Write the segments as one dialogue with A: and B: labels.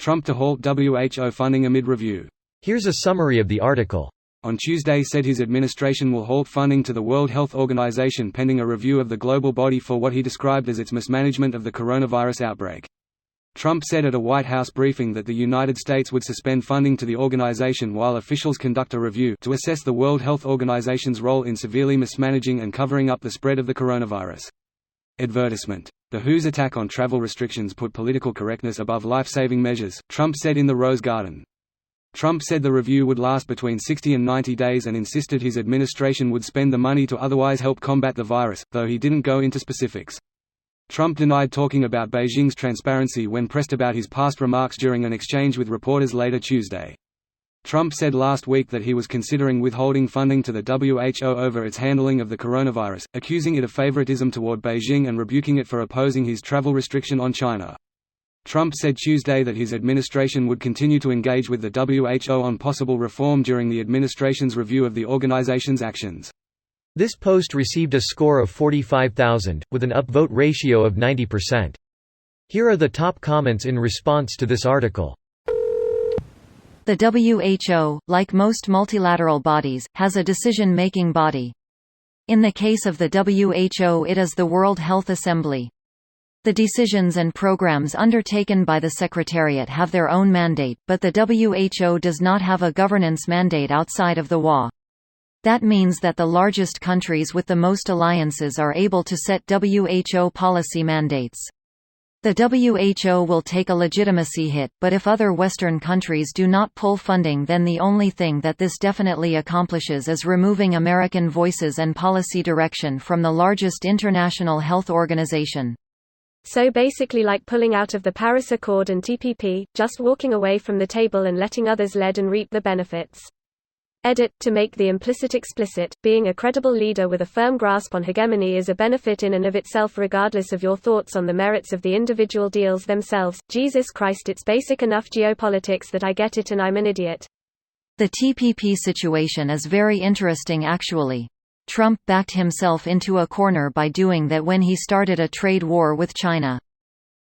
A: Trump to halt WHO funding amid review.
B: Here's a summary of the article.
A: On Tuesday said his administration will halt funding to the World Health Organization pending a review of the global body for what he described as its mismanagement of the coronavirus outbreak. Trump said at a White House briefing that the United States would suspend funding to the organization while officials conduct a review to assess the World Health Organization's role in severely mismanaging and covering up the spread of the coronavirus. Advertisement. The WHO's attack on travel restrictions put political correctness above life-saving measures, Trump said in the Rose Garden. Trump said the review would last between 60 and 90 days and insisted his administration would spend the money to otherwise help combat the virus, though he didn't go into specifics. Trump denied talking about Beijing's transparency when pressed about his past remarks during an exchange with reporters later Tuesday. Trump said last week that he was considering withholding funding to the WHO over its handling of the coronavirus, accusing it of favoritism toward Beijing and rebuking it for opposing his travel restriction on China. Trump said Tuesday that his administration would continue to engage with the WHO on possible reform during the administration's review of the organization's actions.
B: This post received a score of 45,000, with an upvote ratio of 90%. Here are the top comments in response to this article.
C: The WHO, like most multilateral bodies, has a decision-making body. In the case of the WHO, it is the World Health Assembly. The decisions and programs undertaken by the Secretariat have their own mandate, but the WHO does not have a governance mandate outside of the WHO. That means that the largest countries with the most alliances are able to set WHO policy mandates. The WHO will take a legitimacy hit, but if other Western countries do not pull funding, then the only thing that this definitely accomplishes is removing American voices and policy direction from the largest international health organization.
D: So basically like pulling out of the Paris Accord and TPP, just walking away from the table and letting others lead and reap the benefits. Edit, to make the implicit explicit, being a credible leader with a firm grasp on hegemony is a benefit in and of itself regardless of your thoughts on the merits of the individual deals themselves. Jesus Christ, it's basic enough geopolitics that I get it and I'm an idiot.
C: The TPP situation is very interesting actually. Trump backed himself into a corner by doing that when he started a trade war with China.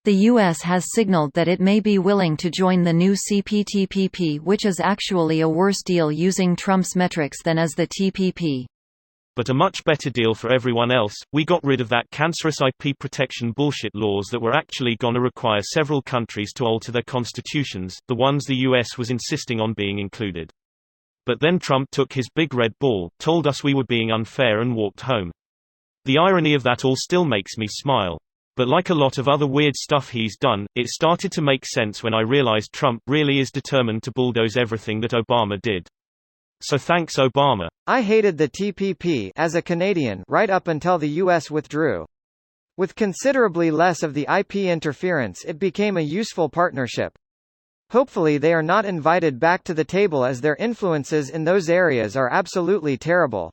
C: The U.S. has signaled that it may be willing to join the new CPTPP, which is actually a worse deal using Trump's metrics than is the TPP.
E: But a much better deal for everyone else. We got rid of that cancerous IP protection bullshit laws that were actually gonna require several countries to alter their constitutions, the ones the U.S. was insisting on being included. But then Trump took his big red ball, told us we were being unfair and walked home. The irony of that all still makes me smile. But like a lot of other weird stuff he's done, it started to make sense when I realized Trump really is determined to bulldoze everything that Obama did. So thanks Obama.
F: I hated the TPP as a Canadian right up until the US withdrew. With considerably less of the IP interference, it became a useful partnership. Hopefully they are not invited back to the table as their influences in those areas are absolutely terrible.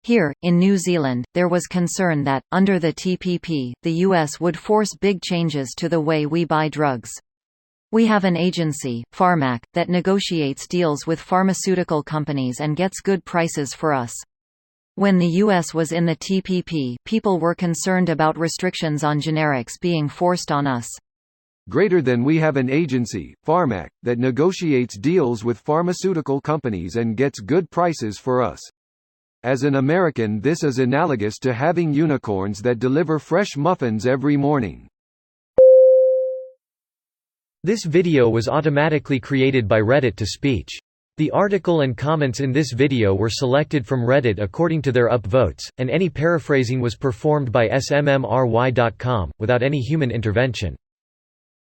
C: Here, in New Zealand, there was concern that, under the TPP, the US would force big changes to the way we buy drugs. We have an agency, Pharmac, that negotiates deals with pharmaceutical companies and gets good prices for us. When the US was in the TPP, people were concerned about restrictions on generics being forced on us.
G: Greater than we have an agency, Pharmac, that negotiates deals with pharmaceutical companies and gets good prices for us. As an American, this is analogous to having unicorns that deliver fresh muffins every morning.
B: This video was automatically created by Reddit to speech. The article and comments in this video were selected from Reddit according to their upvotes, and any paraphrasing was performed by smmry.com, without any human intervention.